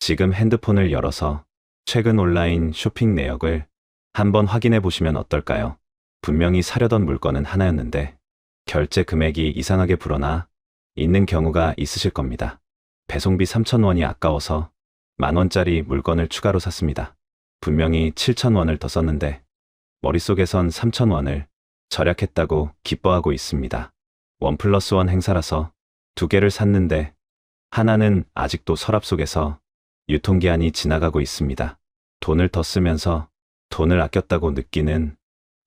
지금 핸드폰을 열어서 최근 온라인 쇼핑 내역을 한번 확인해 보시면 어떨까요? 분명히 사려던 물건은 하나였는데 결제 금액이 이상하게 불어나 있는 경우가 있으실 겁니다. 배송비 3,000원이 아까워서 10,000원짜리 물건을 추가로 샀습니다. 분명히 7,000원을 더 썼는데 머릿속에선 3,000원을 절약했다고 기뻐하고 있습니다. 1+1 행사라서 2개를 샀는데 하나는 아직도 서랍 속에서 유통기한이 지나가고 있습니다. 돈을 더 쓰면서 돈을 아꼈다고 느끼는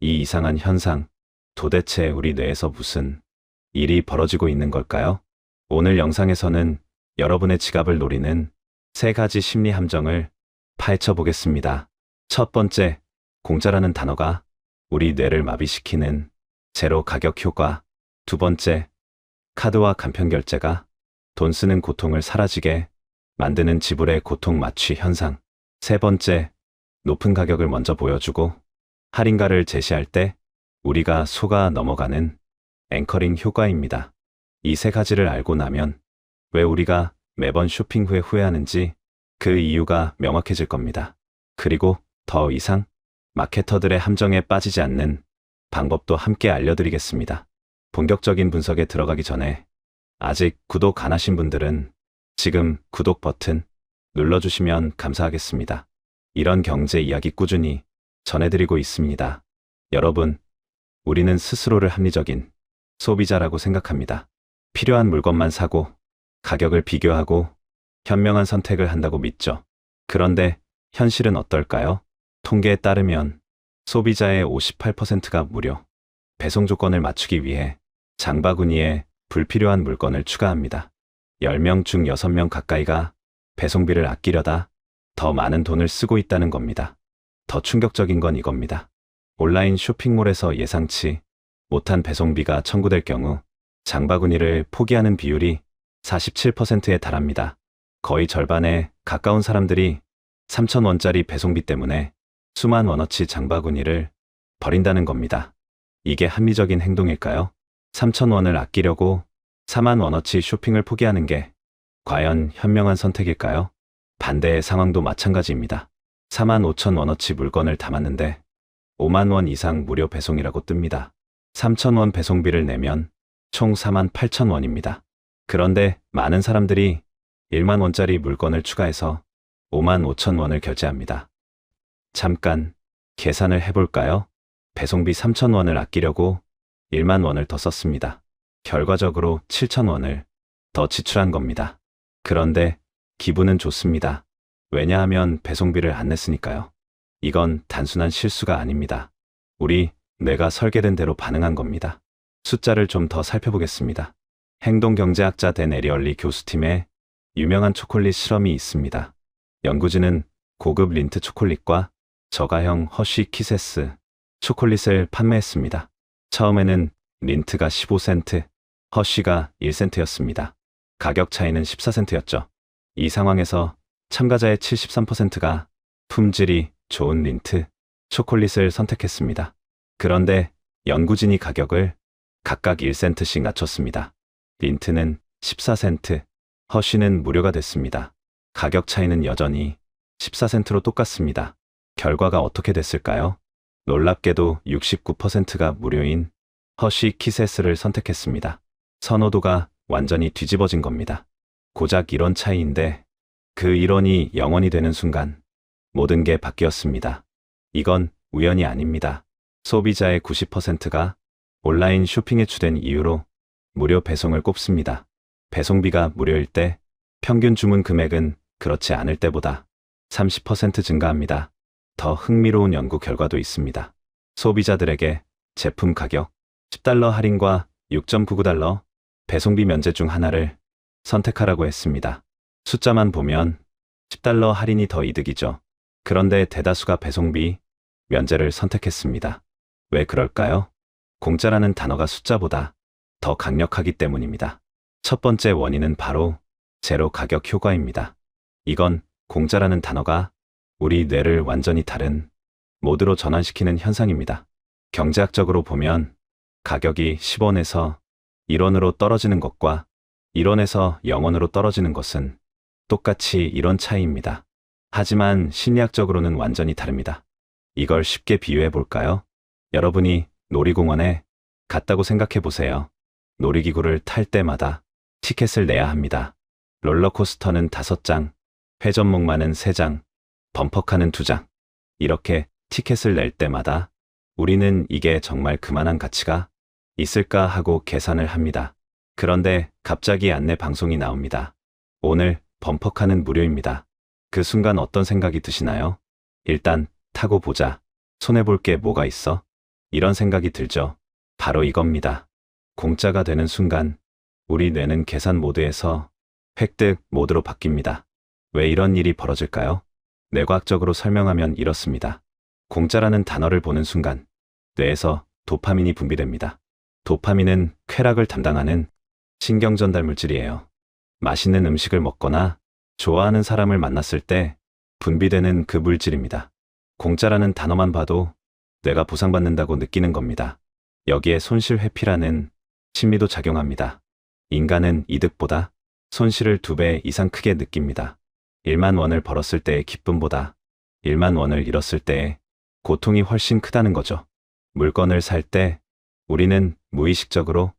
이 이상한 현상, 도대체 우리 뇌에서 무슨 일이 벌어지고 있는 걸까요? 오늘 영상에서는 여러분의 지갑을 노리는 3가지 심리 함정을 파헤쳐 보겠습니다. 첫 번째, 공짜라는 단어가 우리 뇌를 마비시키는 제로 가격 효과. 두 번째, 카드와 간편 결제가 돈 쓰는 고통을 사라지게 만드는 지불의 고통 맞취 현상. 세 번째, 높은 가격을 먼저 보여주고 할인가를 제시할 때 우리가 속아 넘어가는 앵커링 효과입니다. 이 3가지를 알고 나면 왜 우리가 매번 쇼핑 후에 후회하는지 그 이유가 명확해질 겁니다. 그리고 더 이상 마케터들의 함정에 빠지지 않는 방법도 함께 알려드리겠습니다. 본격적인 분석에 들어가기 전에 아직 구독 안 하신 분들은 지금 구독 버튼 눌러주시면 감사하겠습니다. 이런 경제 이야기 꾸준히 전해드리고 있습니다. 여러분, 우리는 스스로를 합리적인 소비자라고 생각합니다. 필요한 물건만 사고 가격을 비교하고 현명한 선택을 한다고 믿죠. 그런데 현실은 어떨까요? 통계에 따르면 소비자의 58%가 무료 배송 조건을 맞추기 위해 장바구니에 불필요한 물건을 추가합니다. 10명 중 6명 가까이가 배송비를 아끼려다 더 많은 돈을 쓰고 있다는 겁니다. 더 충격적인 건 이겁니다. 온라인 쇼핑몰에서 예상치 못한 배송비가 청구될 경우 장바구니를 포기하는 비율이 47%에 달합니다. 거의 절반에 가까운 사람들이 3,000원짜리 배송비 때문에 수만 원어치 장바구니를 버린다는 겁니다. 이게 합리적인 행동일까요? 3,000원을 아끼려고 4만 원어치 쇼핑을 포기하는 게 과연 현명한 선택일까요? 반대의 상황도 마찬가지입니다. 4만 5천 원어치 물건을 담았는데 5만 원 이상 무료 배송이라고 뜹니다. 3,000원 배송비를 내면 총 4만 8천 원입니다. 그런데 많은 사람들이 1만 원짜리 물건을 추가해서 5만 5천 원을 결제합니다. 잠깐 계산을 해볼까요? 배송비 3천 원을 아끼려고 1만 원을 더 썼습니다. 결과적으로 7천 원을 더 지출한 겁니다. 그런데 기분은 좋습니다. 왜냐하면 배송비를 안 냈으니까요. 이건 단순한 실수가 아닙니다. 우리 뇌가 설계된 대로 반응한 겁니다. 숫자를 좀 더 살펴보겠습니다. 행동경제학자 댄 에리얼리 교수팀의 유명한 초콜릿 실험이 있습니다. 연구진은 고급 린트 초콜릿과 저가형 허쉬 키세스 초콜릿을 판매했습니다. 처음에는 린트가 15센트, 허쉬가 1센트였습니다. 가격 차이는 14센트였죠. 이 상황에서 참가자의 73%가 품질이 좋은 린트 초콜릿을 선택했습니다. 그런데 연구진이 가격을 각각 1센트씩 낮췄습니다. 린트는 14센트, 허쉬는 무료가 됐습니다. 가격 차이는 여전히 14센트로 똑같습니다. 결과가 어떻게 됐을까요? 놀랍게도 69%가 무료인 허쉬 키세스를 선택했습니다. 선호도가 완전히 뒤집어진 겁니다. 고작 이런 차이인데 그 이론이 영원이 되는 순간 모든 게 바뀌었습니다. 이건 우연이 아닙니다. 소비자의 90%가 온라인 쇼핑에 주된 이유로 무료 배송을 꼽습니다. 배송비가 무료일 때 평균 주문 금액은 그렇지 않을 때보다 30% 증가합니다. 더 흥미로운 연구 결과도 있습니다. 소비자들에게 제품 가격 10달러 할인과 6.99달러 배송비 면제 중 하나를 선택하라고 했습니다. 숫자만 보면 10달러 할인이 더 이득이죠. 그런데 대다수가 배송비 면제를 선택했습니다. 왜 그럴까요? 공짜라는 단어가 숫자보다 더 강력하기 때문입니다. 첫 번째 원인은 바로 제로 가격 효과입니다. 이건 공짜라는 단어가 우리 뇌를 완전히 다른 모드로 전환시키는 현상입니다. 경제학적으로 보면 가격이 10원에서 1원으로 떨어지는 것과 1원에서 0원으로 떨어지는 것은 똑같이 이론 차이입니다. 하지만 심리학적으로는 완전히 다릅니다. 이걸 쉽게 비유해 볼까요? 여러분이 놀이공원에 갔다고 생각해 보세요. 놀이기구를 탈 때마다 티켓을 내야 합니다. 롤러코스터는 5장, 회전목마는 3장, 범퍼카는 2장. 이렇게 티켓을 낼 때마다 우리는 이게 정말 그만한 가치가 있을까 하고 계산을 합니다. 그런데 갑자기 안내 방송이 나옵니다. 오늘 범퍼카는 무료입니다. 그 순간 어떤 생각이 드시나요? 일단 타고 보자. 손해볼 게 뭐가 있어? 이런 생각이 들죠. 바로 이겁니다. 공짜가 되는 순간 우리 뇌는 계산 모드에서 획득 모드로 바뀝니다. 왜 이런 일이 벌어질까요? 뇌과학적으로 설명하면 이렇습니다. 공짜라는 단어를 보는 순간 뇌에서 도파민이 분비됩니다. 도파민은 쾌락을 담당하는 신경전달 물질이에요. 맛있는 음식을 먹거나 좋아하는 사람을 만났을 때 분비되는 그 물질입니다. 공짜라는 단어만 봐도 뇌가 보상받는다고 느끼는 겁니다. 여기에 손실 회피라는 심리도 작용합니다. 인간은 이득보다 손실을 2배 이상 크게 느낍니다. 1만 원을 벌었을 때의 기쁨보다 1만 원을 잃었을 때의 고통이 훨씬 크다는 거죠. 물건을 살 때 우리는 무의식적으로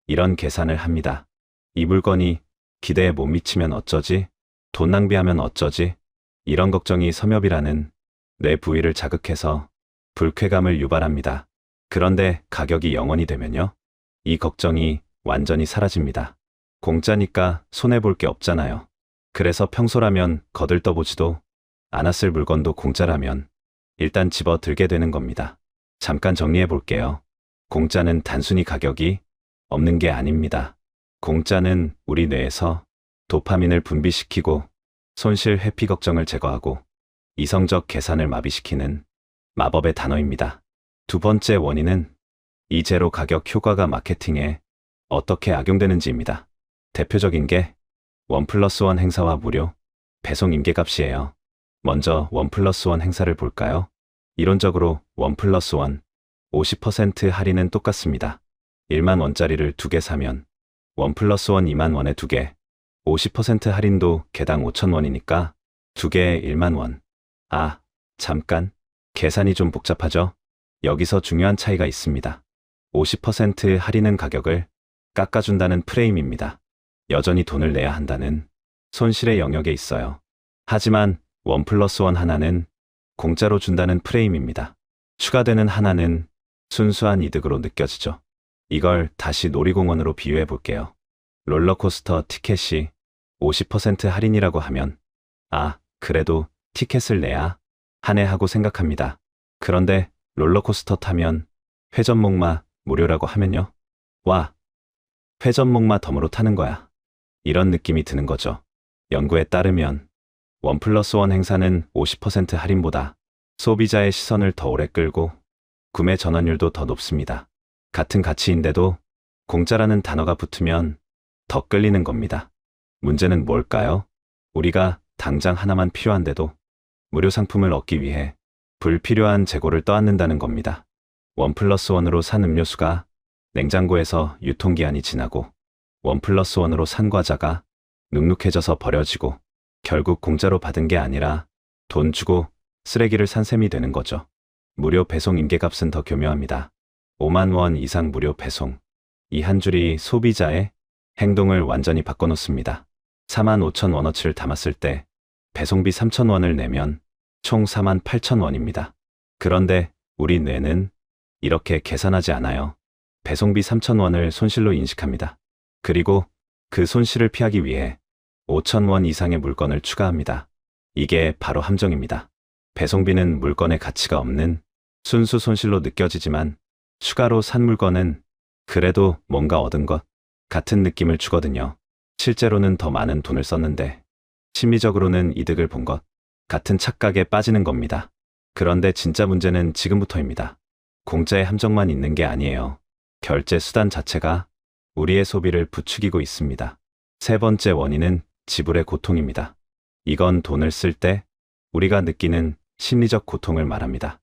이런 계산을 합니다. 이 물건이 기대에 못 미치면 어쩌지? 돈 낭비하면 어쩌지? 이런 걱정이 섬엽이라는 뇌 부위를 자극해서 불쾌감을 유발합니다. 그런데 가격이 0원이 되면요. 이 걱정이 완전히 사라집니다. 공짜니까 손해볼 게 없잖아요. 그래서 평소라면 거들떠보지도 않았을 물건도 공짜라면 일단 집어 들게 되는 겁니다. 잠깐 정리해 볼게요. 공짜는 단순히 가격이 없는 게 아닙니다. 공짜는 우리 뇌에서 도파민을 분비시키고 손실 회피 걱정을 제거하고 이성적 계산을 마비시키는 마법의 단어입니다. 2번째 원인은 이 제로 가격 효과가 마케팅에 어떻게 악용되는지입니다. 대표적인 게 1+1 행사와 무료 배송 임계값이에요. 먼저 1+1 행사를 볼까요? 이론적으로 1+1 50% 할인은 똑같습니다. 1만 원짜리를 2개 사면 1+1 2만 원에 2개 50% 할인도 개당 5천 원이니까 2개에 1만 원. 아, 잠깐. 계산이 좀 복잡하죠? 여기서 중요한 차이가 있습니다. 50% 할인은 가격을 깎아준다는 프레임입니다. 여전히 돈을 내야 한다는 손실의 영역에 있어요. 하지만 1+1 하나는 공짜로 준다는 프레임입니다. 추가되는 하나는 순수한 이득으로 느껴지죠. 이걸 다시 놀이공원으로 비유해 볼게요. 롤러코스터 티켓이 50% 할인이라고 하면 아, 그래도 티켓을 내야 하네 하고 생각합니다. 그런데 롤러코스터 타면 회전목마 무료라고 하면요. 와, 회전목마 덤으로 타는 거야. 이런 느낌이 드는 거죠. 연구에 따르면 1+1 행사는 50% 할인보다 소비자의 시선을 더 오래 끌고 구매 전환율도 더 높습니다. 같은 가치인데도 공짜라는 단어가 붙으면 더 끌리는 겁니다. 문제는 뭘까요? 우리가 당장 하나만 필요한데도 무료 상품을 얻기 위해 불필요한 재고를 떠안는다는 겁니다. 1+1으로 산 음료수가 냉장고에서 유통기한이 지나고 1+1으로 산 과자가 눅눅해져서 버려지고 결국 공짜로 받은 게 아니라 돈 주고 쓰레기를 산 셈이 되는 거죠. 무료 배송 임계값은 더 교묘합니다. 5만 원 이상 무료 배송. 이 한 줄이 소비자의 행동을 완전히 바꿔놓습니다. 4만 5천 원어치를 담았을 때 배송비 3천 원을 내면 총 4만 8천 원입니다. 그런데 우리 뇌는 이렇게 계산하지 않아요. 배송비 3천 원을 손실로 인식합니다. 그리고 그 손실을 피하기 위해 5천 원 이상의 물건을 추가합니다. 이게 바로 함정입니다. 배송비는 물건의 가치가 없는 순수 손실로 느껴지지만 추가로 산 물건은 그래도 뭔가 얻은 것 같은 느낌을 주거든요. 실제로는 더 많은 돈을 썼는데 심리적으로는 이득을 본 것 같은 착각에 빠지는 겁니다. 그런데 진짜 문제는 지금부터입니다. 공짜의 함정만 있는 게 아니에요. 결제 수단 자체가 우리의 소비를 부추기고 있습니다. 3번째 원인은 지불의 고통입니다. 이건 돈을 쓸 때 우리가 느끼는 심리적 고통을 말합니다.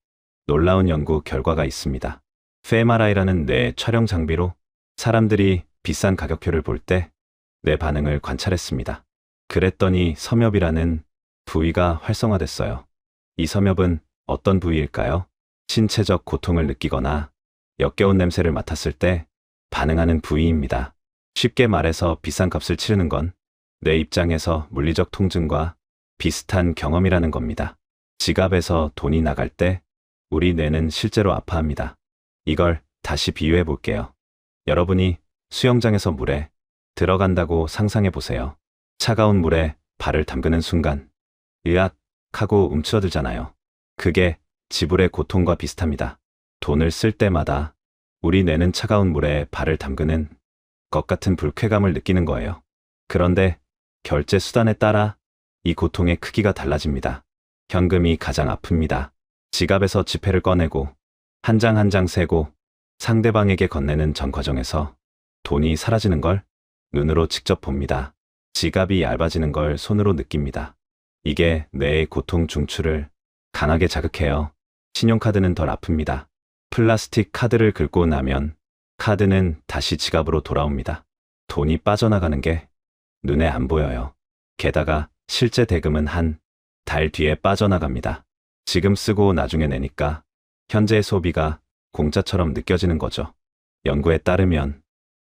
놀라운 연구 결과가 있습니다. fMRI라는 뇌 촬영 장비로 사람들이 비싼 가격표를 볼 때 뇌 반응을 관찰했습니다. 그랬더니 섬엽이라는 부위가 활성화됐어요. 이 섬엽은 어떤 부위일까요? 신체적 고통을 느끼거나 역겨운 냄새를 맡았을 때 반응하는 부위입니다. 쉽게 말해서 비싼 값을 치르는 건 뇌 입장에서 물리적 통증과 비슷한 경험이라는 겁니다. 지갑에서 돈이 나갈 때 우리 뇌는 실제로 아파합니다. 이걸 다시 비유해 볼게요. 여러분이 수영장에서 물에 들어간다고 상상해 보세요. 차가운 물에 발을 담그는 순간 으악 하고 움츠러들잖아요. 그게 지불의 고통과 비슷합니다. 돈을 쓸 때마다 우리 뇌는 차가운 물에 발을 담그는 것 같은 불쾌감을 느끼는 거예요. 그런데 결제 수단에 따라 이 고통의 크기가 달라집니다. 현금이 가장 아픕니다. 지갑에서 지폐를 꺼내고 한 장 한 장 세고 상대방에게 건네는 전 과정에서 돈이 사라지는 걸 눈으로 직접 봅니다. 지갑이 얇아지는 걸 손으로 느낍니다. 이게 뇌의 고통 중추를 강하게 자극해요. 신용카드는 덜 아픕니다. 플라스틱 카드를 긁고 나면 카드는 다시 지갑으로 돌아옵니다. 돈이 빠져나가는 게 눈에 안 보여요. 게다가 실제 대금은 한 달 뒤에 빠져나갑니다. 지금 쓰고 나중에 내니까 현재의 소비가 공짜처럼 느껴지는 거죠. 연구에 따르면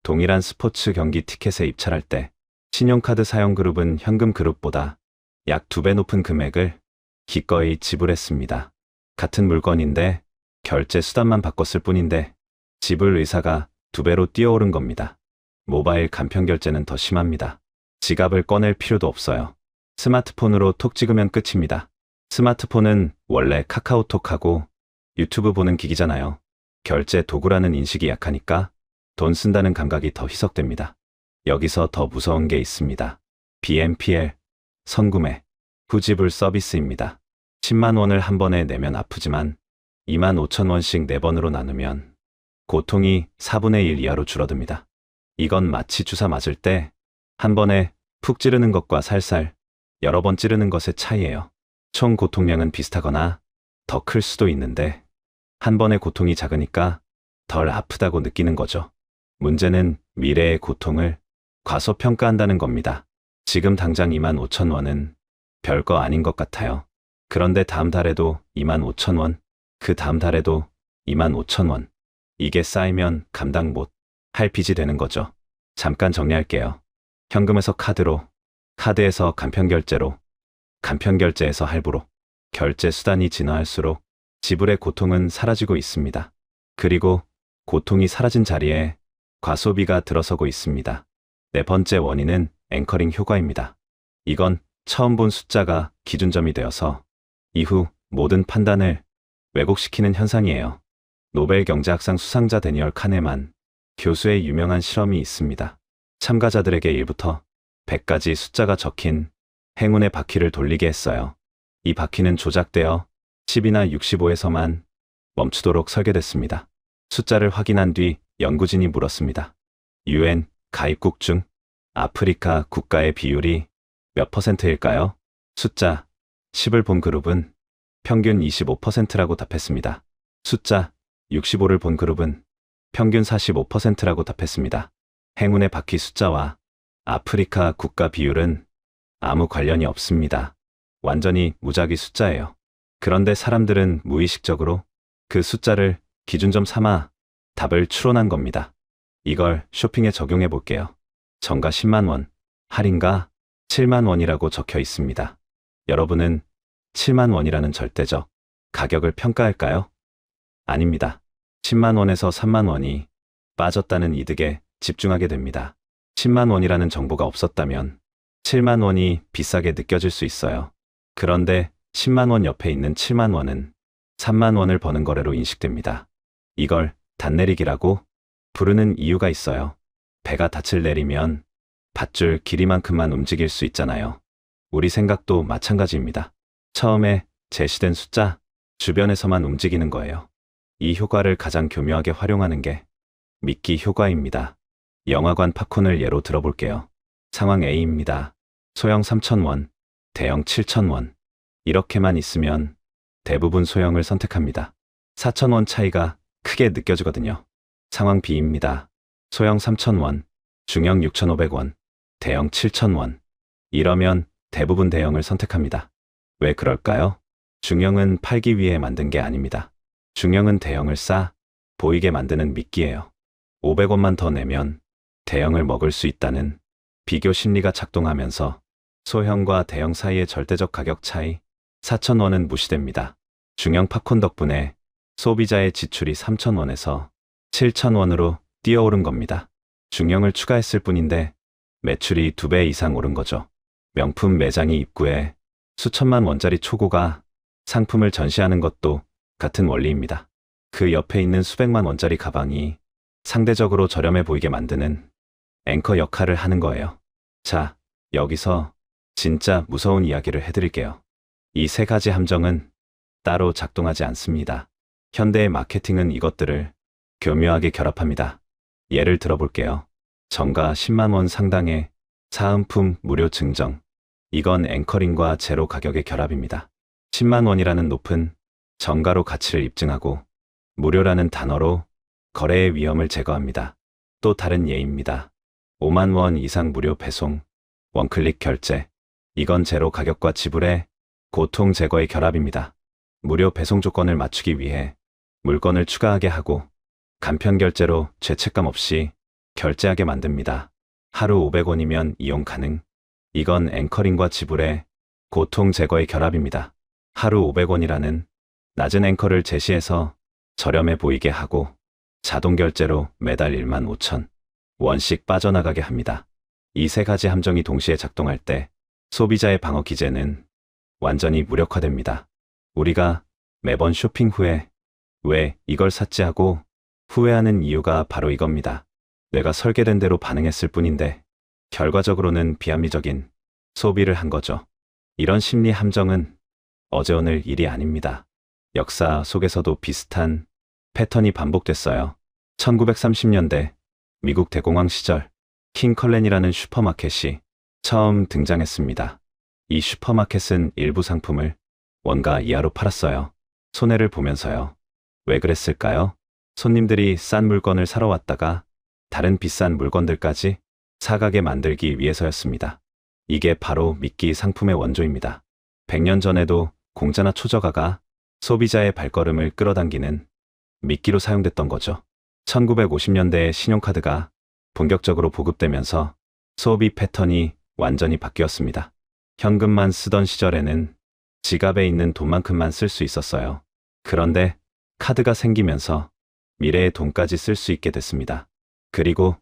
동일한 스포츠 경기 티켓에 입찰할 때 신용카드 사용 그룹은 현금 그룹보다 약 2배 높은 금액을 기꺼이 지불했습니다. 같은 물건인데 결제 수단만 바꿨을 뿐인데 지불 의사가 2배로 뛰어오른 겁니다. 모바일 간편 결제는 더 심합니다. 지갑을 꺼낼 필요도 없어요. 스마트폰으로 톡 찍으면 끝입니다. 스마트폰은 원래 카카오톡하고 유튜브 보는 기기잖아요. 결제 도구라는 인식이 약하니까 돈 쓴다는 감각이 더 희석됩니다. 여기서 더 무서운 게 있습니다. BNPL, 선구매, 후지불 서비스입니다. 10만 원을 한 번에 내면 아프지만 2만 5천 원씩 4번으로 나누면 고통이 4분의 1 이하로 줄어듭니다. 이건 마치 주사 맞을 때 한 번에 푹 찌르는 것과 살살 여러 번 찌르는 것의 차이예요. 총 고통량은 비슷하거나 더 클 수도 있는데 한 번의 고통이 작으니까 덜 아프다고 느끼는 거죠. 문제는 미래의 고통을 과소평가한다는 겁니다. 지금 당장 2만 5천 원은 별거 아닌 것 같아요. 그런데 다음 달에도 2만 5천 원, 그 다음 달에도 2만 5천 원. 이게 쌓이면 감당 못 할 빚이 되는 거죠. 잠깐 정리할게요. 현금에서 카드로, 카드에서 간편결제로, 간편결제에서 할부로, 결제 수단이 진화할수록 지불의 고통은 사라지고 있습니다. 그리고 고통이 사라진 자리에 과소비가 들어서고 있습니다. 네 번째 원인은 앵커링 효과입니다. 이건 처음 본 숫자가 기준점이 되어서 이후 모든 판단을 왜곡시키는 현상이에요. 노벨 경제학상 수상자 데니얼 카네만 교수의 유명한 실험이 있습니다. 참가자들에게 1부터 100까지 숫자가 적힌 행운의 바퀴를 돌리게 했어요. 이 바퀴는 조작되어 10이나 65에서만 멈추도록 설계됐습니다. 숫자를 확인한 뒤 연구진이 물었습니다. UN 가입국 중 아프리카 국가의 비율이 몇 %일까요? 숫자 10을 본 그룹은 평균 25%라고 답했습니다. 숫자 65를 본 그룹은 평균 45%라고 답했습니다. 행운의 바퀴 숫자와 아프리카 국가 비율은 아무 관련이 없습니다. 완전히 무작위 숫자예요. 그런데 사람들은 무의식적으로 그 숫자를 기준점 삼아 답을 추론한 겁니다. 이걸 쇼핑에 적용해 볼게요. 정가 10만 원, 할인가 7만 원이라고 적혀 있습니다. 여러분은 7만 원이라는 절대적 가격을 평가할까요? 아닙니다. 10만 원에서 3만 원이 빠졌다는 이득에 집중하게 됩니다. 10만 원이라는 정보가 없었다면 7만 원이 비싸게 느껴질 수 있어요. 그런데 10만 원 옆에 있는 7만 원은 3만 원을 버는 거래로 인식됩니다. 이걸 단내리기라고 부르는 이유가 있어요. 배가 닻을 내리면 밧줄 길이만큼만 움직일 수 있잖아요. 우리 생각도 마찬가지입니다. 처음에 제시된 숫자 주변에서만 움직이는 거예요. 이 효과를 가장 교묘하게 활용하는 게 미끼 효과입니다. 영화관 팝콘을 예로 들어볼게요. 상황 A입니다. 소형 3,000원, 대형 7,000원. 이렇게만 있으면 대부분 소형을 선택합니다. 4,000원 차이가 크게 느껴지거든요. 상황 B입니다. 소형 3,000원, 중형 6,500원, 대형 7,000원. 이러면 대부분 대형을 선택합니다. 왜 그럴까요? 중형은 팔기 위해 만든 게 아닙니다. 중형은 대형을 싸 보이게 만드는 미끼예요. 500원만 더 내면 대형을 먹을 수 있다는 비교 심리가 작동하면서 소형과 대형 사이의 절대적 가격 차이 4,000원은 무시됩니다. 중형 팝콘 덕분에 소비자의 지출이 3,000원에서 7,000원으로 뛰어오른 겁니다. 중형을 추가했을 뿐인데 매출이 2배 이상 오른 거죠. 명품 매장이 입구에 수천만 원짜리 초고가 상품을 전시하는 것도 같은 원리입니다. 그 옆에 있는 수백만 원짜리 가방이 상대적으로 저렴해 보이게 만드는 앵커 역할을 하는 거예요. 자, 여기서 진짜 무서운 이야기를 해드릴게요. 이 세 가지 함정은 따로 작동하지 않습니다. 현대의 마케팅은 이것들을 교묘하게 결합합니다. 예를 들어볼게요. 정가 10만 원 상당의 사은품 무료 증정. 이건 앵커링과 제로 가격의 결합입니다. 10만 원이라는 높은 정가로 가치를 입증하고 무료라는 단어로 거래의 위험을 제거합니다. 또 다른 예입니다. 5만 원 이상 무료 배송, 원클릭 결제. 이건 제로 가격과 지불의 고통 제거의 결합입니다. 무료 배송 조건을 맞추기 위해 물건을 추가하게 하고 간편 결제로 죄책감 없이 결제하게 만듭니다. 하루 500원이면 이용 가능. 이건 앵커링과 지불의 고통 제거의 결합입니다. 하루 500원이라는 낮은 앵커를 제시해서 저렴해 보이게 하고 자동 결제로 매달 1만 5천 원씩 빠져나가게 합니다. 이 세 가지 함정이 동시에 작동할 때 소비자의 방어 기제는 완전히 무력화됩니다. 우리가 매번 쇼핑 후에 왜 이걸 샀지 하고 후회하는 이유가 바로 이겁니다. 내가 설계된 대로 반응했을 뿐인데 결과적으로는 비합리적인 소비를 한 거죠. 이런 심리 함정은 어제 오늘 일이 아닙니다. 역사 속에서도 비슷한 패턴이 반복됐어요. 1930년대 미국 대공황 시절 킹컬렌이라는 슈퍼마켓이 처음 등장했습니다. 이 슈퍼마켓은 일부 상품을 원가 이하로 팔았어요. 손해를 보면서요. 왜 그랬을까요? 손님들이 싼 물건을 사러 왔다가 다른 비싼 물건들까지 사가게 만들기 위해서였습니다. 이게 바로 미끼 상품의 원조입니다. 100년 전에도 공짜나 초저가가 소비자의 발걸음을 끌어당기는 미끼로 사용됐던 거죠. 1950년대에 신용카드가 본격적으로 보급되면서 소비 패턴이 완전히 바뀌었습니다. 현금만 쓰던 시절에는 지갑에 있는 돈만큼만 쓸 수 있었어요. 그런데 카드가 생기면서 미래의 돈까지 쓸 수 있게 됐습니다. 그리고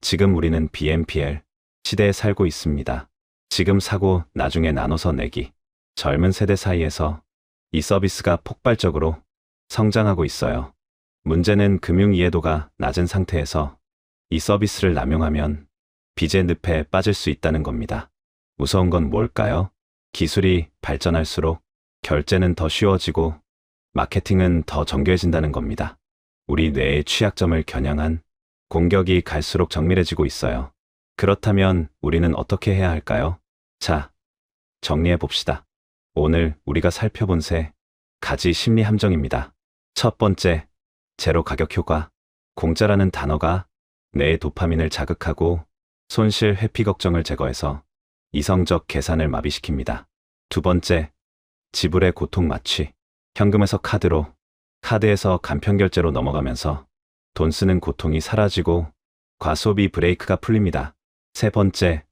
지금 우리는 BNPL 시대에 살고 있습니다. 지금 사고 나중에 나눠서 내기. 젊은 세대 사이에서 이 서비스가 폭발적으로 성장하고 있어요. 문제는 금융 이해도가 낮은 상태에서 이 서비스를 남용하면 빚의 늪에 빠질 수 있다는 겁니다. 무서운 건 뭘까요? 기술이 발전할수록 결제는 더 쉬워지고 마케팅은 더 정교해진다는 겁니다. 우리 뇌의 취약점을 겨냥한 공격이 갈수록 정밀해지고 있어요. 그렇다면 우리는 어떻게 해야 할까요? 자, 정리해 봅시다. 오늘 우리가 살펴본 세 가지 심리 함정입니다. 첫 번째, 제로 가격 효과. 공짜라는 단어가 뇌의 도파민을 자극하고 손실 회피 걱정을 제거해서 이성적 계산을 마비시킵니다. 두 번째, 지불의 고통 마취. 현금에서 카드로, 카드에서 간편 결제로 넘어가면서 돈 쓰는 고통이 사라지고 과소비 브레이크가 풀립니다. 세 번째,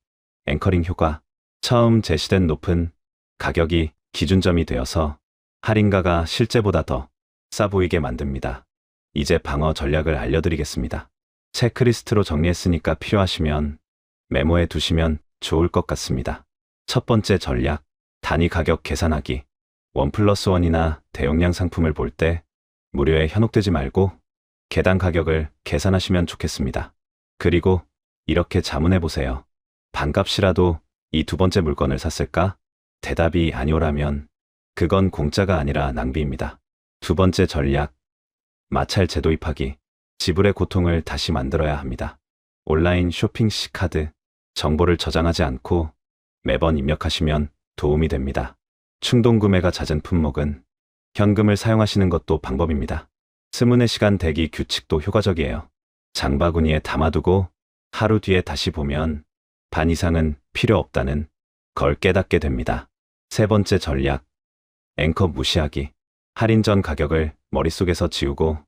앵커링 효과. 처음 제시된 높은 가격이 기준점이 되어서 할인가가 실제보다 더 싸 보이게 만듭니다. 이제 방어 전략을 알려드리겠습니다. 체크리스트로 정리했으니까 필요하시면 메모해 두시면 좋을 것 같습니다. 첫 번째 전략, 단위 가격 계산하기. 1+1이나 대용량 상품을 볼 때 무료에 현혹되지 말고 개당 가격을 계산하시면 좋겠습니다. 그리고 이렇게 자문해 보세요. 반값이라도 이 두 번째 물건을 샀을까? 대답이 아니오라면 그건 공짜가 아니라 낭비입니다. 두 번째 전략, 마찰제 도입하기. 지불의 고통을 다시 만들어야 합니다. 온라인 쇼핑 시 카드 정보를 저장하지 않고 매번 입력하시면 도움이 됩니다. 충동 구매가 잦은 품목은 현금을 사용하시는 것도 방법입니다. 스문의 시간 대기 규칙도 효과적이에요. 장바구니에 담아두고 하루 뒤에 다시 보면 반 이상은 필요 없다는 걸 깨닫게 됩니다. 세 번째 전략, 앵커 무시하기. 할인 전 가격을 머릿속에서 지우고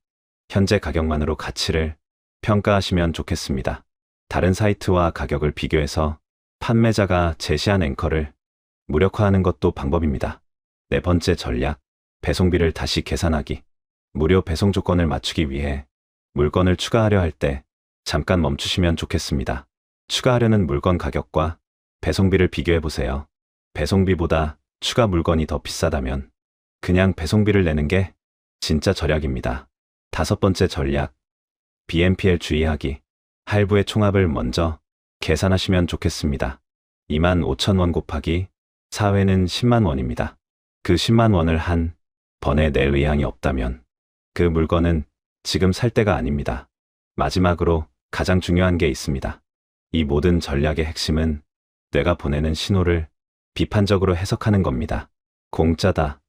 현재 가격만으로 가치를 평가하시면 좋겠습니다. 다른 사이트와 가격을 비교해서 판매자가 제시한 앵커를 무력화하는 것도 방법입니다. 네 번째 전략, 배송비를 다시 계산하기. 무료 배송 조건을 맞추기 위해 물건을 추가하려 할 때 잠깐 멈추시면 좋겠습니다. 추가하려는 물건 가격과 배송비를 비교해 보세요. 배송비보다 추가 물건이 더 비싸다면 그냥 배송비를 내는 게 진짜 절약입니다. 다섯 번째 전략, BMPL 주의하기. 할부의 총합을 먼저 계산하시면 좋겠습니다. 25,000원 곱하기 4회는 10만 원입니다. 그 10만 원을 한 번에 낼 의향이 없다면 그 물건은 지금 살 때가 아닙니다. 마지막으로 가장 중요한 게 있습니다. 이 모든 전략의 핵심은 뇌가 보내는 신호를 비판적으로 해석하는 겁니다. 공짜다,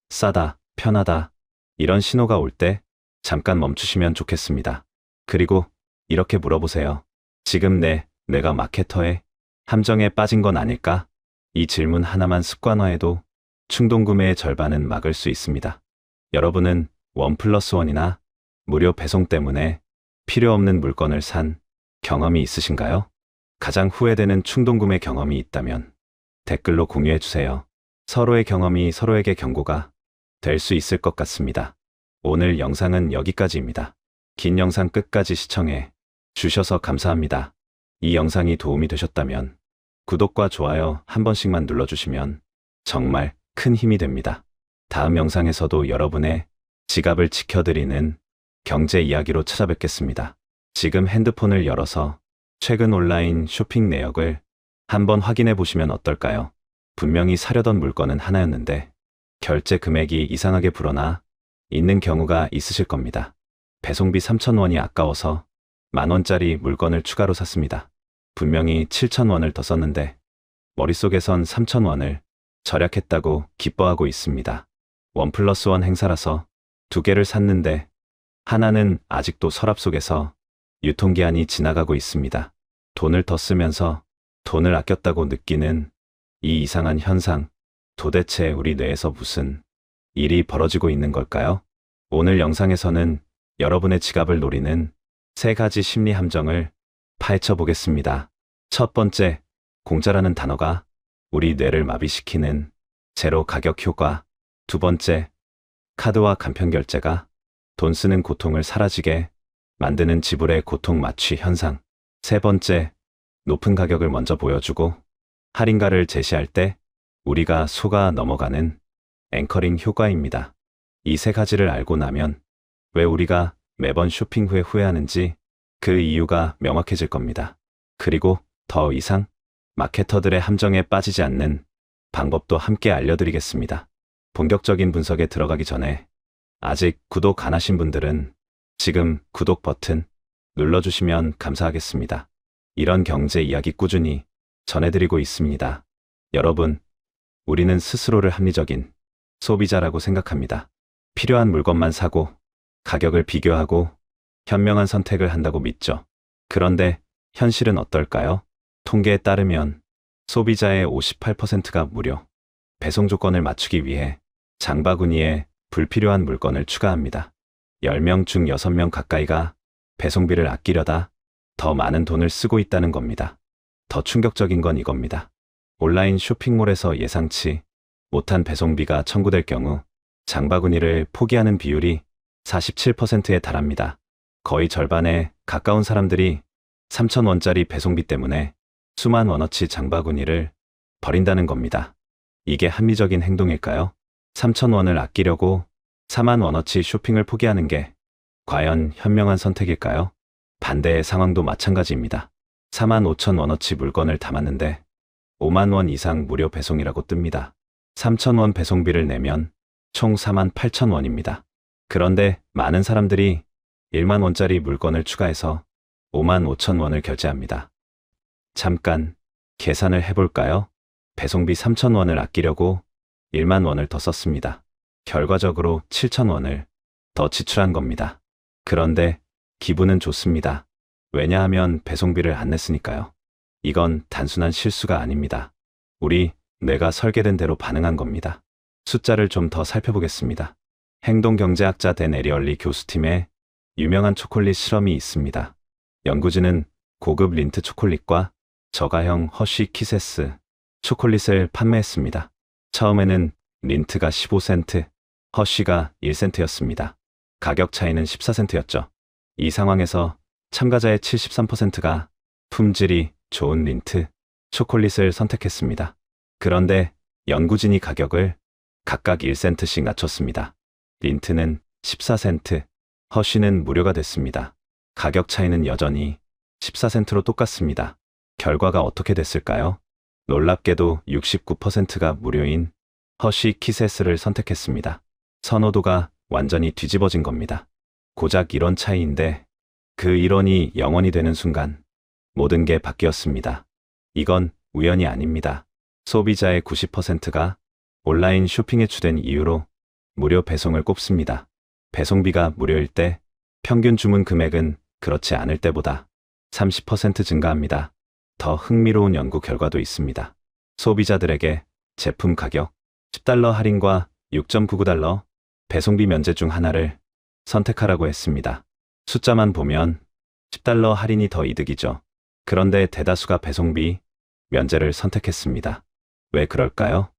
싸다, 편하다, 이런 신호가 올 때 잠깐 멈추시면 좋겠습니다. 그리고 이렇게 물어보세요. 지금 내가 마케터의 함정에 빠진 건 아닐까? 이 질문 하나만 습관화해도 충동구매의 절반은 막을 수 있습니다. 여러분은 1+1이나 무료 배송 때문에 필요 없는 물건을 산 경험이 있으신가요? 가장 후회되는 충동구매 경험이 있다면 댓글로 공유해 주세요. 서로의 경험이 서로에게 경고가 될 수 있을 것 같습니다. 오늘 영상은 여기까지입니다. 긴 영상 끝까지 시청해 주셔서 감사합니다. 이 영상이 도움이 되셨다면 구독과 좋아요 한 번씩만 눌러주시면 정말 큰 힘이 됩니다. 다음 영상에서도 여러분의 지갑을 지켜드리는 경제 이야기로 찾아뵙겠습니다. 지금 핸드폰을 열어서 최근 온라인 쇼핑 내역을 한번 확인해 보시면 어떨까요? 분명히 사려던 물건은 하나였는데 결제 금액이 이상하게 불어나 있는 경우가 있으실 겁니다. 배송비 3,000원이 아까워서 만원짜리 물건을 추가로 샀습니다. 분명히 7,000원을 더 썼는데 머릿속에선 3,000원을 절약했다고 기뻐하고 있습니다. 1+1 행사라서 두 개를 샀는데 하나는 아직도 서랍 속에서 유통기한이 지나가고 있습니다. 돈을 더 쓰면서 돈을 아꼈다고 느끼는 이 이상한 현상, 도대체 우리 뇌에서 무슨 일이 벌어지고 있는 걸까요? 오늘 영상에서는 여러분의 지갑을 노리는 세 가지 심리 함정을 파헤쳐 보겠습니다. 첫 번째, 공짜라는 단어가 우리 뇌를 마비시키는 제로 가격 효과. 두 번째, 카드와 간편 결제가 돈 쓰는 고통을 사라지게 만드는 지불의 고통 맞취 현상. 세 번째, 높은 가격을 먼저 보여주고 할인가를 제시할 때 우리가 속아 넘어가는 앵커링 효과입니다. 이 세 가지를 알고 나면 왜 우리가 매번 쇼핑 후에 후회하는지 그 이유가 명확해질 겁니다. 그리고 더 이상 마케터들의 함정에 빠지지 않는 방법도 함께 알려드리겠습니다. 본격적인 분석에 들어가기 전에 아직 구독 안 하신 분들은 지금 구독 버튼 눌러주시면 감사하겠습니다. 이런 경제 이야기 꾸준히 전해드리고 있습니다. 여러분, 우리는 스스로를 합리적인 소비자라고 생각합니다. 필요한 물건만 사고 가격을 비교하고 현명한 선택을 한다고 믿죠. 그런데 현실은 어떨까요? 통계에 따르면 소비자의 58%가 무료 배송 조건을 맞추기 위해 장바구니에 불필요한 물건을 추가합니다. 10명 중 6명 가까이가 배송비를 아끼려다 더 많은 돈을 쓰고 있다는 겁니다. 더 충격적인 건 이겁니다. 온라인 쇼핑몰에서 예상치 못한 배송비가 청구될 경우 장바구니를 포기하는 비율이 47%에 달합니다. 거의 절반에 가까운 사람들이 3,000원짜리 배송비 때문에 수만 원어치 장바구니를 버린다는 겁니다. 이게 합리적인 행동일까요? 3,000원을 아끼려고 4만 원어치 쇼핑을 포기하는 게 과연 현명한 선택일까요? 반대의 상황도 마찬가지입니다. 4만 5천 원어치 물건을 담았는데 5만 원 이상 무료 배송이라고 뜹니다. 3,000원 배송비를 내면 총 4만 8천 원입니다. 그런데 많은 사람들이 1만 원짜리 물건을 추가해서 5만 5천 원을 결제합니다. 잠깐 계산을 해볼까요? 배송비 3천 원을 아끼려고 1만 원을 더 썼습니다. 결과적으로 7천 원을 더 지출한 겁니다. 그런데 기분은 좋습니다. 왜냐하면 배송비를 안 냈으니까요. 이건 단순한 실수가 아닙니다. 우리 뇌가 설계된 대로 반응한 겁니다. 숫자를 좀 더 살펴보겠습니다. 행동경제학자 댄 에리얼리 교수팀의 유명한 초콜릿 실험이 있습니다. 연구진은 고급 린트 초콜릿과 저가형 허쉬 키세스 초콜릿을 판매했습니다. 처음에는 린트가 15센트, 허쉬가 1센트였습니다. 가격 차이는 14센트였죠. 이 상황에서 참가자의 73%가 품질이 좋은 린트 초콜릿을 선택했습니다. 그런데 연구진이 가격을 각각 1센트씩 낮췄습니다. 린트는 14센트, 허쉬는 무료가 됐습니다. 가격 차이는 여전히 14센트로 똑같습니다. 결과가 어떻게 됐을까요? 놀랍게도 69%가 무료인 허쉬 키세스를 선택했습니다. 선호도가 완전히 뒤집어진 겁니다. 고작 이런 차이인데 그 이론이 영원이 되는 순간 모든 게 바뀌었습니다. 이건 우연이 아닙니다. 소비자의 90%가 온라인 쇼핑에 주된 이유로 무료 배송을 꼽습니다. 배송비가 무료일 때 평균 주문 금액은 그렇지 않을 때보다 30% 증가합니다. 더 흥미로운 연구 결과도 있습니다. 소비자들에게 제품 가격 10달러 할인과 6.99달러 배송비 면제 중 하나를 선택하라고 했습니다. 숫자만 보면 10달러 할인이 더 이득이죠. 그런데 대다수가 배송비 면제를 선택했습니다. 왜 그럴까요?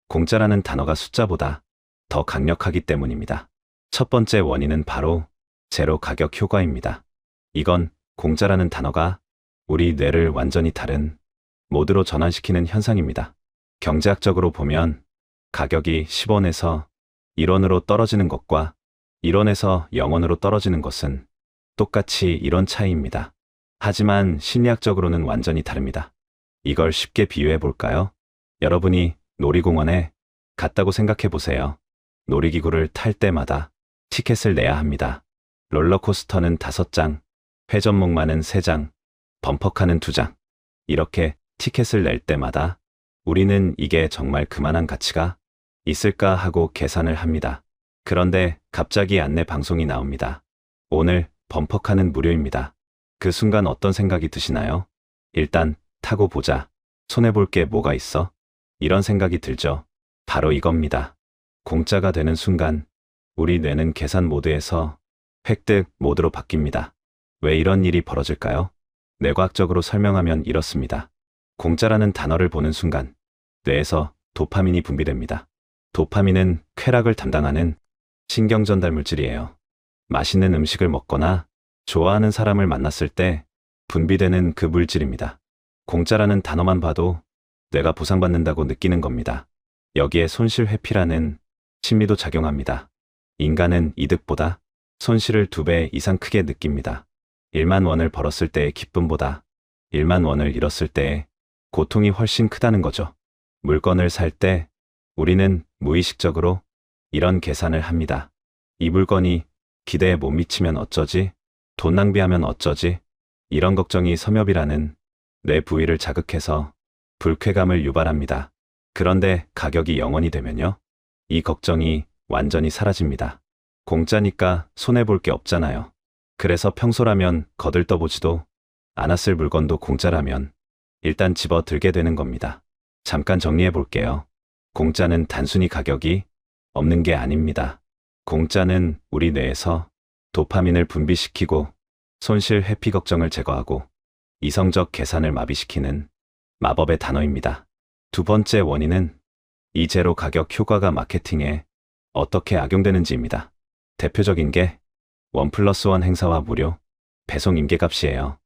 공짜라는 단어가 숫자보다 더 강력하기 때문입니다. 첫 번째 원인은 바로 제로 가격 효과입니다. 이건 공짜라는 단어가 우리 뇌를 완전히 다른 모드로 전환시키는 현상입니다. 경제학적으로 보면 가격이 10원에서 1원으로 떨어지는 것과 1원에서 0원으로 떨어지는 것은 똑같이 이런 차이입니다. 하지만 심리학적으로는 완전히 다릅니다. 이걸 쉽게 비유해 볼까요? 여러분이 놀이공원에 갔다고 생각해 보세요. 놀이기구를 탈 때마다 티켓을 내야 합니다. 롤러코스터는 5장, 회전목마는 3장, 범퍼카는 2장. 이렇게 티켓을 낼 때마다 우리는 이게 정말 그만한 가치가 있을까 하고 계산을 합니다. 그런데 갑자기 안내 방송이 나옵니다. 오늘 범퍼카는 무료입니다. 그 순간 어떤 생각이 드시나요? 일단 타고 보자. 손해볼 게 뭐가 있어? 이런 생각이 들죠. 바로 이겁니다. 공짜가 되는 순간 우리 뇌는 계산 모드에서 획득 모드로 바뀝니다. 왜 이런 일이 벌어질까요? 뇌과학적으로 설명하면 이렇습니다. 공짜라는 단어를 보는 순간 뇌에서 도파민이 분비됩니다. 도파민은 쾌락을 담당하는 신경전달 물질이에요. 맛있는 음식을 먹거나 좋아하는 사람을 만났을 때 분비되는 그 물질입니다. 공짜라는 단어만 봐도 뇌가 보상받는다고 느끼는 겁니다. 여기에 손실 회피라는 심리도 작용합니다. 인간은 이득보다 손실을 2배 이상 크게 느낍니다. 1만 원을 벌었을 때의 기쁨보다 1만 원을 잃었을 때의 고통이 훨씬 크다는 거죠. 물건을 살 때 우리는 무의식적으로 이런 계산을 합니다. 이 물건이 기대에 못 미치면 어쩌지? 돈 낭비하면 어쩌지? 이런 걱정이 섬엽이라는 뇌 부위를 자극해서 불쾌감을 유발합니다. 그런데 가격이 0원이 되면요. 이 걱정이 완전히 사라집니다. 공짜니까 손해볼 게 없잖아요. 그래서 평소라면 거들떠보지도 않았을 물건도 공짜라면 일단 집어 들게 되는 겁니다. 잠깐 정리해 볼게요. 공짜는 단순히 가격이 없는 게 아닙니다. 공짜는 우리 뇌에서 도파민을 분비시키고 손실 회피 걱정을 제거하고 이성적 계산을 마비시키는 마법의 단어입니다. 두 번째 원인은 이 제로 가격 효과가 마케팅에 어떻게 악용되는지입니다. 대표적인 게 1+1 행사와 무료 배송 임계값이에요.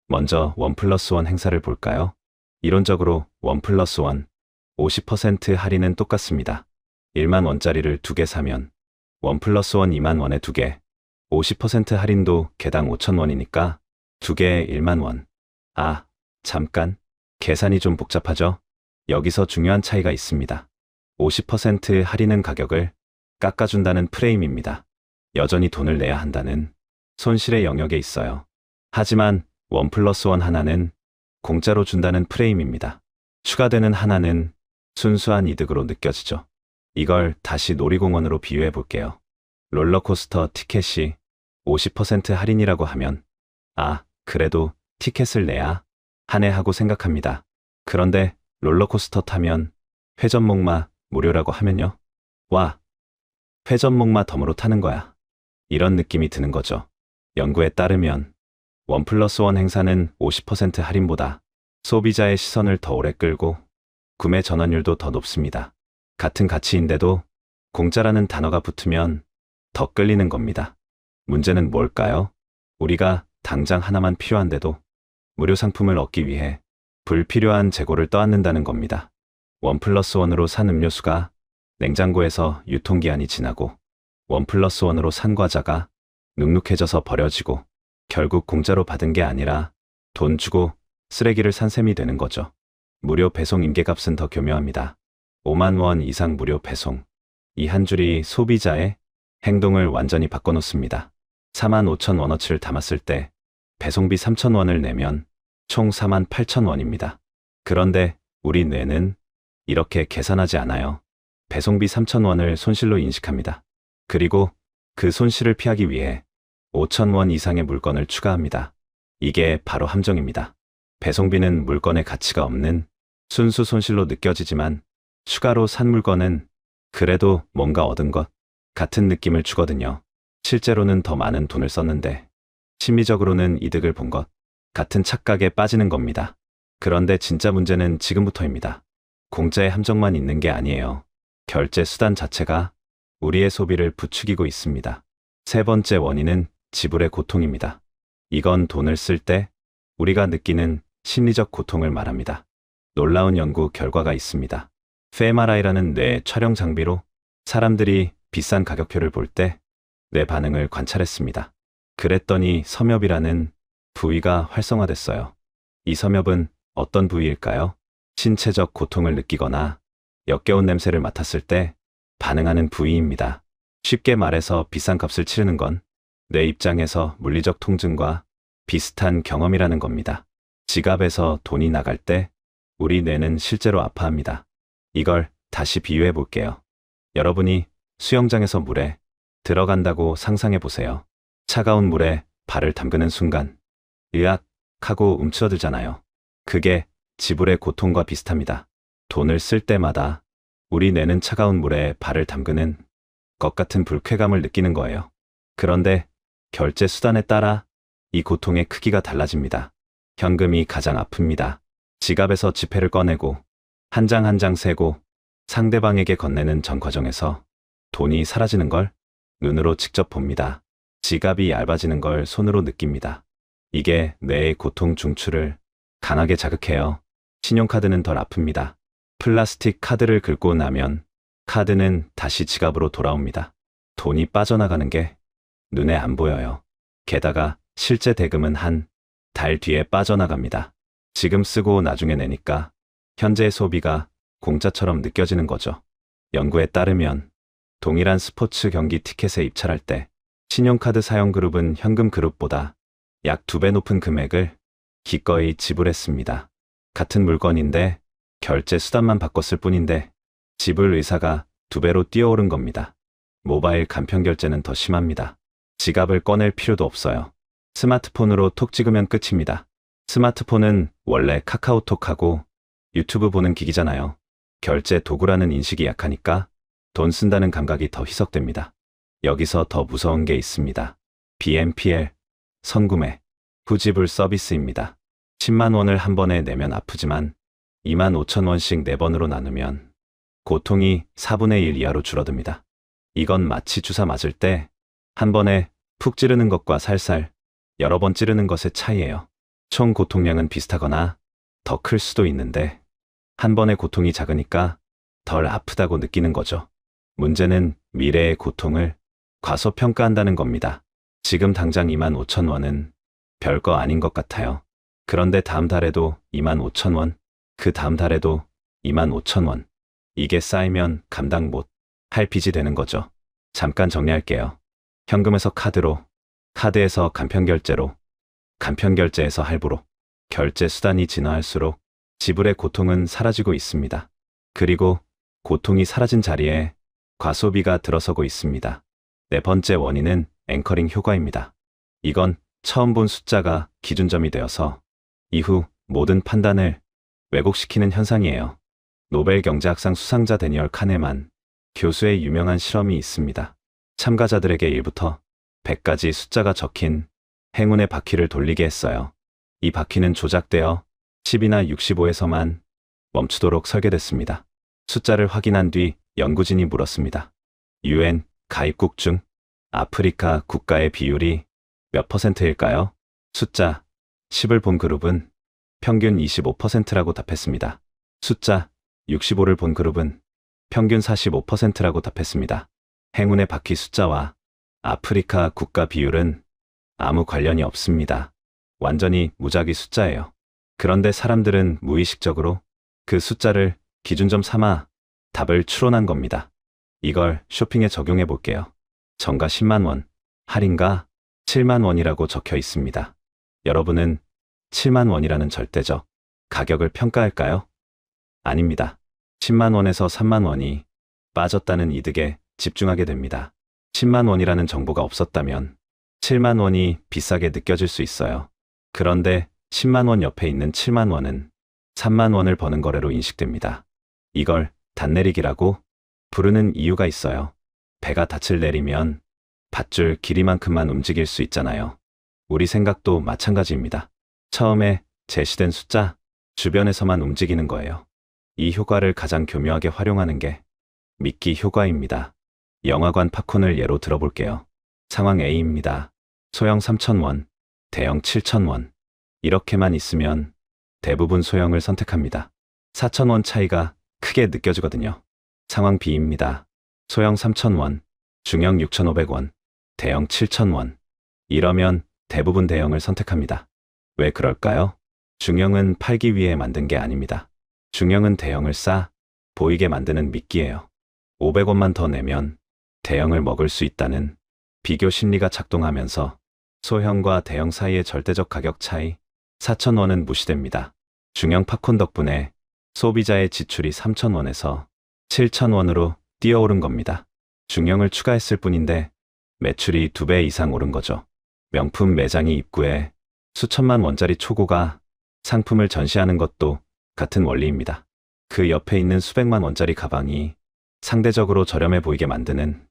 먼저 1+1 행사를 볼까요? 이론적으로 1+1 50% 할인은 똑같습니다. 1만 원짜리를 2개 사면 1+1 2만 원에 2개 50% 할인도 개당 5,000원이니까 2개에 1만 원. 아, 잠깐. 계산이 좀 복잡하죠? 여기서 중요한 차이가 있습니다. 50% 할인은 가격을 깎아준다는 프레임입니다. 여전히 돈을 내야 한다는 손실의 영역에 있어요. 하지만 1+1 하나는 공짜로 준다는 프레임입니다. 추가되는 하나는 순수한 이득으로 느껴지죠. 이걸 다시 놀이공원으로 비유해 볼게요. 롤러코스터 티켓이 50% 할인이라고 하면 아, 그래도 티켓을 내야 하네 하고 생각합니다. 그런데 롤러코스터 타면 회전목마 무료라고 하면요. 와, 회전목마 덤으로 타는 거야. 이런 느낌이 드는 거죠. 연구에 따르면 1+1 행사는 50% 할인보다 소비자의 시선을 더 오래 끌고 구매 전환율도 더 높습니다. 같은 가치인데도 공짜라는 단어가 붙으면 더 끌리는 겁니다. 문제는 뭘까요? 우리가 당장 하나만 필요한데도 무료 상품을 얻기 위해 불필요한 재고를 떠안는다는 겁니다. 1+1으로 산 음료수가 냉장고에서 유통기한이 지나고 1+1으로 산 과자가 눅눅해져서 버려지고 결국 공짜로 받은 게 아니라 돈 주고 쓰레기를 산 셈이 되는 거죠. 무료 배송 임계값은 더 교묘합니다. 5만 원 이상 무료 배송. 이 한 줄이 소비자의 행동을 완전히 바꿔놓습니다. 4만 5천 원어치를 담았을 때 배송비 3천 원을 내면 총 4만 8천 원입니다. 그런데 우리 뇌는 이렇게 계산하지 않아요. 배송비 3천 원을 손실로 인식합니다. 그리고 그 손실을 피하기 위해 5천 원 이상의 물건을 추가합니다. 이게 바로 함정입니다. 배송비는 물건의 가치가 없는 순수 손실로 느껴지지만 추가로 산 물건은 그래도 뭔가 얻은 것 같은 느낌을 주거든요. 실제로는 더 많은 돈을 썼는데 심리적으로는 이득을 본 것 같은 착각에 빠지는 겁니다. 그런데 진짜 문제는 지금부터입니다. 공짜의 함정만 있는 게 아니에요. 결제 수단 자체가 우리의 소비를 부추기고 있습니다. 세 번째 원인은 지불의 고통입니다. 이건 돈을 쓸 때 우리가 느끼는 심리적 고통을 말합니다. 놀라운 연구 결과가 있습니다. fMRI라는 뇌 촬영 장비로 사람들이 비싼 가격표를 볼 때 뇌 반응을 관찰했습니다. 그랬더니 섬엽이라는 부위가 활성화됐어요. 이 섬엽은 어떤 부위일까요? 신체적 고통을 느끼거나 역겨운 냄새를 맡았을 때 반응하는 부위입니다. 쉽게 말해서 비싼 값을 치르는 건 뇌 입장에서 물리적 통증과 비슷한 경험이라는 겁니다. 지갑에서 돈이 나갈 때 우리 뇌는 실제로 아파합니다. 이걸 다시 비유해 볼게요. 여러분이 수영장에서 물에 들어간다고 상상해 보세요. 차가운 물에 발을 담그는 순간 으악 하고 움츠러들잖아요. 그게 지불의 고통과 비슷합니다. 돈을 쓸 때마다 우리 뇌는 차가운 물에 발을 담그는 것 같은 불쾌감을 느끼는 거예요. 그런데 결제 수단에 따라 이 고통의 크기가 달라집니다. 현금이 가장 아픕니다. 지갑에서 지폐를 꺼내고 한 장 한 장 세고 상대방에게 건네는 전 과정에서 돈이 사라지는 걸 눈으로 직접 봅니다. 지갑이 얇아지는 걸 손으로 느낍니다. 이게 뇌의 고통 중추를 강하게 자극해요. 신용카드는 덜 아픕니다. 플라스틱 카드를 긁고 나면 카드는 다시 지갑으로 돌아옵니다. 돈이 빠져나가는 게 눈에 안 보여요. 게다가 실제 대금은 한 달 뒤에 빠져나갑니다. 지금 쓰고 나중에 내니까 현재의 소비가 공짜처럼 느껴지는 거죠. 연구에 따르면 동일한 스포츠 경기 티켓에 입찰할 때 신용카드 사용 그룹은 현금 그룹보다 약 2배 높은 금액을 기꺼이 지불했습니다. 같은 물건인데 결제 수단만 바꿨을 뿐인데 지불 의사가 2배로 뛰어오른 겁니다. 모바일 간편 결제는 더 심합니다. 지갑을 꺼낼 필요도 없어요. 스마트폰으로 톡 찍으면 끝입니다. 스마트폰은 원래 카카오톡하고 유튜브 보는 기기잖아요. 결제 도구라는 인식이 약하니까 돈 쓴다는 감각이 더 희석됩니다. 여기서 더 무서운 게 있습니다. BNPL, 선구매, 후지불 서비스입니다. 10만 원을 한 번에 내면 아프지만 2만 5천 원씩 4번으로 나누면 고통이 4분의 1 이하로 줄어듭니다. 이건 마치 주사 맞을 때 한 번에 푹 찌르는 것과 살살 여러 번 찌르는 것의 차이예요. 총 고통량은 비슷하거나 더 클 수도 있는데 한 번의 고통이 작으니까 덜 아프다고 느끼는 거죠. 문제는 미래의 고통을 과소평가한다는 겁니다. 지금 당장 2만 5천 원은 별거 아닌 것 같아요. 그런데 다음 달에도 2만 5천 원, 그 다음 달에도 2만 5천 원. 이게 쌓이면 감당 못 할 빚이 되는 거죠. 잠깐 정리할게요. 현금에서 카드로, 카드에서 간편결제로, 간편결제에서 할부로, 결제 수단이 진화할수록 지불의 고통은 사라지고 있습니다. 그리고 고통이 사라진 자리에 과소비가 들어서고 있습니다. 네 번째 원인은 앵커링 효과입니다. 이건 처음 본 숫자가 기준점이 되어서 이후 모든 판단을 왜곡시키는 현상이에요. 노벨 경제학상 수상자 데니얼 카네만 교수의 유명한 실험이 있습니다. 참가자들에게 1부터 100까지 숫자가 적힌 행운의 바퀴를 돌리게 했어요. 이 바퀴는 조작되어 10이나 65에서만 멈추도록 설계됐습니다. 숫자를 확인한 뒤 연구진이 물었습니다. UN 가입국 중 아프리카 국가의 비율이 몇 %일까요? 숫자 10을 본 그룹은 평균 25%라고 답했습니다. 숫자 65를 본 그룹은 평균 45%라고 답했습니다. 행운의 바퀴 숫자와 아프리카 국가 비율은 아무 관련이 없습니다. 완전히 무작위 숫자예요. 그런데 사람들은 무의식적으로 그 숫자를 기준점 삼아 답을 추론한 겁니다. 이걸 쇼핑에 적용해 볼게요. 정가 10만 원, 할인가 7만 원이라고 적혀 있습니다. 여러분은 7만 원이라는 절대적 가격을 평가할까요? 아닙니다. 10만 원에서 3만 원이 빠졌다는 이득에 집중하게 됩니다. 10만 원이라는 정보가 없었다면 7만 원이 비싸게 느껴질 수 있어요. 그런데 10만 원 옆에 있는 7만 원은 3만 원을 버는 거래로 인식됩니다. 이걸 단내리기라고 부르는 이유가 있어요. 배가 닻을 내리면 밧줄 길이만큼만 움직일 수 있잖아요. 우리 생각도 마찬가지입니다. 처음에 제시된 숫자 주변에서만 움직이는 거예요. 이 효과를 가장 교묘하게 활용하는 게 미끼 효과입니다. 영화관 팝콘을 예로 들어볼게요. 상황 A입니다. 소형 3,000원, 대형 7,000원. 이렇게만 있으면 대부분 소형을 선택합니다. 4,000원 차이가 크게 느껴지거든요. 상황 B입니다. 소형 3,000원, 중형 6,500원, 대형 7,000원. 이러면 대부분 대형을 선택합니다. 왜 그럴까요? 중형은 팔기 위해 만든 게 아닙니다. 중형은 대형을 싸 보이게 만드는 미끼예요. 500원만 더 내면 대형을 먹을 수 있다는 비교 심리가 작동하면서 소형과 대형 사이의 절대적 가격 차이 4,000원은 무시됩니다. 중형 팝콘 덕분에 소비자의 지출이 3,000원에서 7,000원으로 뛰어오른 겁니다. 중형을 추가했을 뿐인데 매출이 2배 이상 오른 거죠. 명품 매장이 입구에 수천만 원짜리 초고가 상품을 전시하는 것도 같은 원리입니다. 그 옆에 있는 수백만 원짜리 가방이 상대적으로 저렴해 보이게 만드는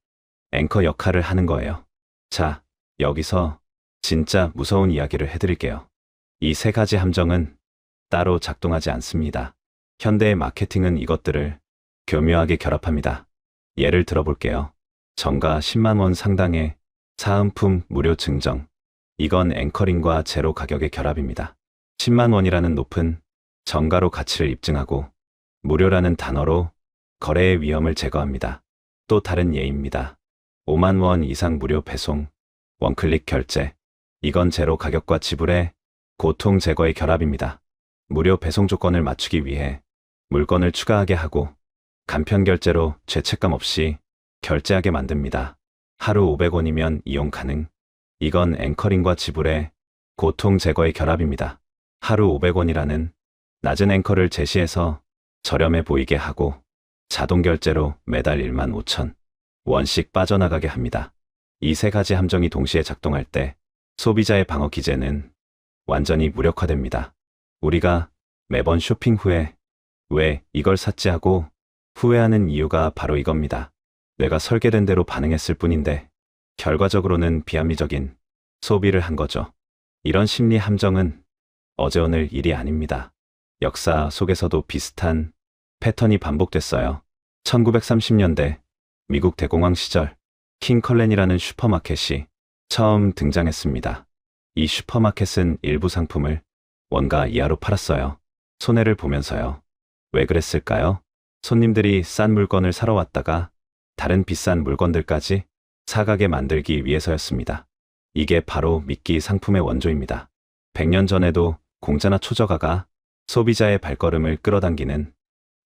앵커 역할을 하는 거예요. 자, 여기서 진짜 무서운 이야기를 해드릴게요. 이 세 가지 함정은 따로 작동하지 않습니다. 현대의 마케팅은 이것들을 교묘하게 결합합니다. 예를 들어볼게요. 정가 10만 원 상당의 사은품 무료 증정. 이건 앵커링과 제로 가격의 결합입니다. 10만 원이라는 높은 정가로 가치를 입증하고 무료라는 단어로 거래의 위험을 제거합니다. 또 다른 예입니다. 5만 원 이상 무료 배송, 원클릭 결제. 이건 제로 가격과 지불의 고통 제거의 결합입니다. 무료 배송 조건을 맞추기 위해 물건을 추가하게 하고 간편 결제로 죄책감 없이 결제하게 만듭니다. 하루 500원이면 이용 가능. 이건 앵커링과 지불의 고통 제거의 결합입니다. 하루 500원이라는 낮은 앵커를 제시해서 저렴해 보이게 하고 자동 결제로 매달 1만 5천 원씩 빠져나가게 합니다. 이 세 가지 함정이 동시에 작동할 때 소비자의 방어 기제는 완전히 무력화됩니다. 우리가 매번 쇼핑 후에 왜 이걸 샀지 하고 후회하는 이유가 바로 이겁니다. 뇌가 설계된 대로 반응했을 뿐인데 결과적으로는 비합리적인 소비를 한 거죠. 이런 심리 함정은 어제 오늘 일이 아닙니다. 역사 속에서도 비슷한 패턴이 반복됐어요. 1930년대 미국 대공황 시절 킹컬렌이라는 슈퍼마켓이 처음 등장했습니다. 이 슈퍼마켓은 일부 상품을 원가 이하로 팔았어요. 손해를 보면서요. 왜 그랬을까요? 손님들이 싼 물건을 사러 왔다가 다른 비싼 물건들까지 사가게 만들기 위해서였습니다. 이게 바로 미끼 상품의 원조입니다. 100년 전에도 공자나 초저가가 소비자의 발걸음을 끌어당기는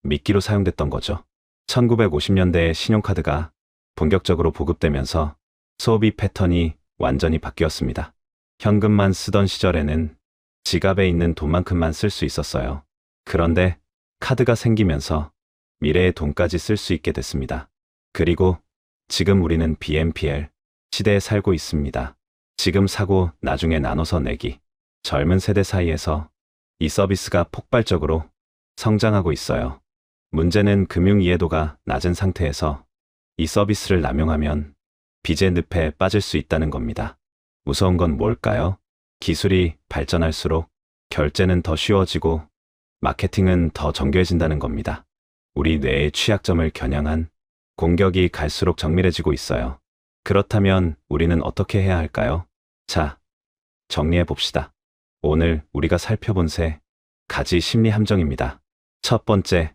미끼로 사용됐던 거죠. 1950년대에 신용카드가 본격적으로 보급되면서 소비 패턴이 완전히 바뀌었습니다. 현금만 쓰던 시절에는 지갑에 있는 돈만큼만 쓸 수 있었어요. 그런데 카드가 생기면서 미래의 돈까지 쓸 수 있게 됐습니다. 그리고 지금 우리는 BNPL 시대에 살고 있습니다. 지금 사고 나중에 나눠서 내기. 젊은 세대 사이에서 이 서비스가 폭발적으로 성장하고 있어요. 문제는 금융 이해도가 낮은 상태에서 이 서비스를 남용하면 빚의 늪에 빠질 수 있다는 겁니다. 무서운 건 뭘까요? 기술이 발전할수록 결제는 더 쉬워지고 마케팅은 더 정교해진다는 겁니다. 우리 뇌의 취약점을 겨냥한 공격이 갈수록 정밀해지고 있어요. 그렇다면 우리는 어떻게 해야 할까요? 자, 정리해 봅시다. 오늘 우리가 살펴본 세 가지 심리 함정입니다. 첫 번째,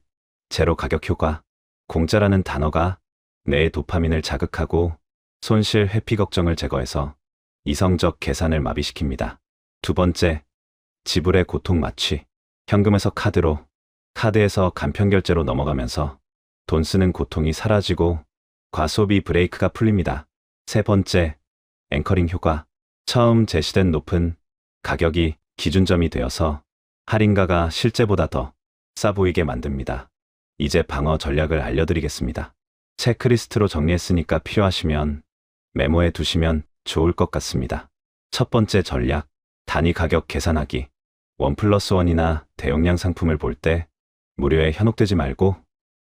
제로 가격 효과. 공짜라는 단어가 뇌의 도파민을 자극하고 손실 회피 걱정을 제거해서 이성적 계산을 마비시킵니다. 두 번째, 지불의 고통 마취. 현금에서 카드로, 카드에서 간편결제로 넘어가면서 돈 쓰는 고통이 사라지고 과소비 브레이크가 풀립니다. 세 번째, 앵커링 효과. 처음 제시된 높은 가격이 기준점이 되어서 할인가가 실제보다 더 싸 보이게 만듭니다. 이제 방어 전략을 알려드리겠습니다. 체크리스트로 정리했으니까 필요하시면 메모해 두시면 좋을 것 같습니다. 첫 번째 전략, 단위 가격 계산하기. 1+1이나 대용량 상품을 볼 때 무료에 현혹되지 말고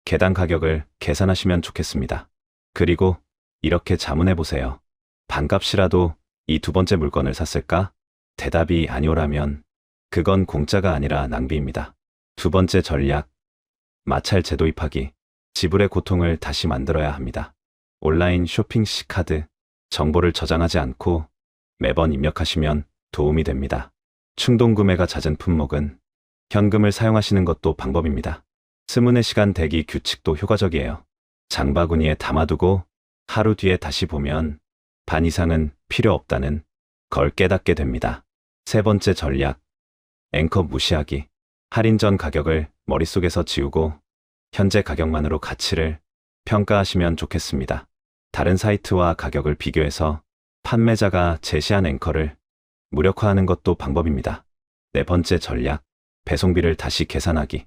개당 가격을 계산하시면 좋겠습니다. 그리고 이렇게 자문해 보세요. 반값이라도 이 두 번째 물건을 샀을까? 대답이 아니오라면 그건 공짜가 아니라 낭비입니다. 두 번째 전략, 마찰 재도입하기. 지불의 고통을 다시 만들어야 합니다. 온라인 쇼핑 시 카드 정보를 저장하지 않고 매번 입력하시면 도움이 됩니다. 충동 구매가 잦은 품목은 현금을 사용하시는 것도 방법입니다. 스문의 시간 대기 규칙도 효과적이에요. 장바구니에 담아두고 하루 뒤에 다시 보면 반 이상은 필요 없다는 걸 깨닫게 됩니다. 세 번째 전략, 앵커 무시하기. 할인 전 가격을 머릿속에서 지우고 현재 가격만으로 가치를 평가하시면 좋겠습니다. 다른 사이트와 가격을 비교해서 판매자가 제시한 앵커를 무력화하는 것도 방법입니다. 네 번째 전략, 배송비를 다시 계산하기.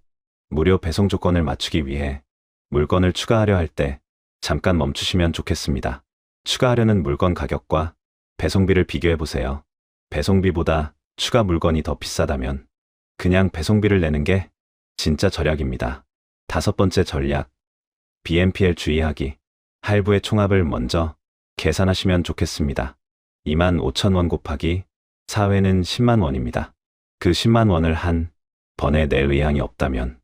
무료 배송 조건을 맞추기 위해 물건을 추가하려 할 때 잠깐 멈추시면 좋겠습니다. 추가하려는 물건 가격과 배송비를 비교해 보세요. 배송비보다 추가 물건이 더 비싸다면 그냥 배송비를 내는 게 진짜 절약입니다. 다섯 번째 전략, BNPL 주의하기. 할부의 총합을 먼저 계산하시면 좋겠습니다. 25,000원 곱하기 4회는 10만 원입니다. 그 10만 원을 한 번에 낼 의향이 없다면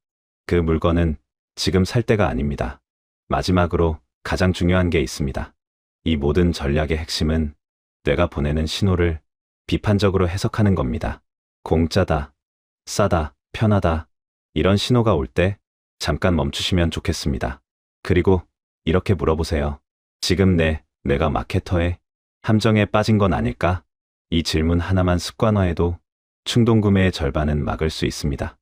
그 물건은 지금 살 때가 아닙니다. 마지막으로 가장 중요한 게 있습니다. 이 모든 전략의 핵심은 뇌가 보내는 신호를 비판적으로 해석하는 겁니다. 공짜다, 싸다, 편하다, 이런 신호가 올 때 잠깐 멈추시면 좋겠습니다. 그리고 이렇게 물어보세요. 지금 내가 마케터의 함정에 빠진 건 아닐까? 이 질문 하나만 습관화해도 충동구매의 절반은 막을 수 있습니다.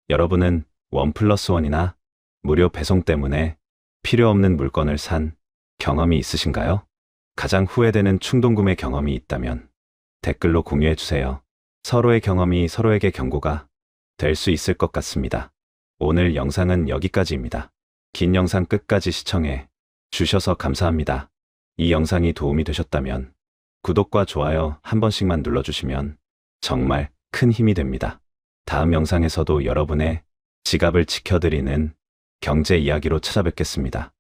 여러분은 1+1이나 무료 배송 때문에 필요 없는 물건을 산 경험이 있으신가요? 가장 후회되는 충동구매 경험이 있다면 댓글로 공유해 주세요. 서로의 경험이 서로에게 경고가 될 수 있을 것 같습니다. 오늘 영상은 여기까지입니다. 긴 영상 끝까지 시청해 주셔서 감사합니다. 이 영상이 도움이 되셨다면 구독과 좋아요 한 번씩만 눌러주시면 정말 큰 힘이 됩니다. 다음 영상에서도 여러분의 지갑을 지켜드리는 경제 이야기로 찾아뵙겠습니다.